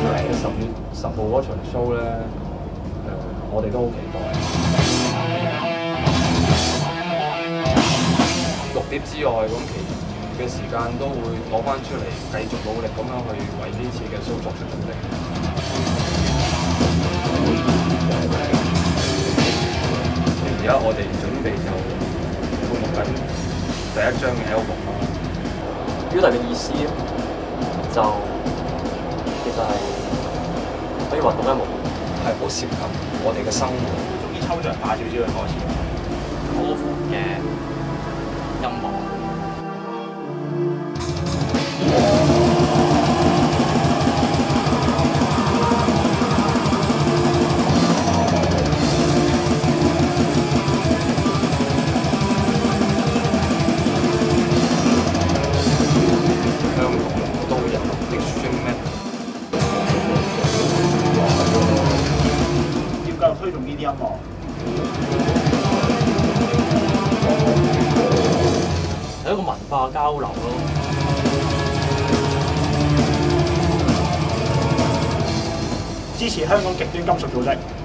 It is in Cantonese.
10號嗰場 show 咧，我哋都好期待。錄碟之外，咁其餘嘅時間都會攞翻出嚟，繼續努力咁樣去為呢次嘅 show 作出準備。而家我哋準備就錄緊第一張嘅 album 啦。表達嘅意思就其實係可以話獨一無二，係好涉及我哋嘅生活。總之抽象化少少嘅歌詞，好闊嘅音樂。繼續推動呢啲音樂，係一個文化交流咯。支持香港極端金屬組織。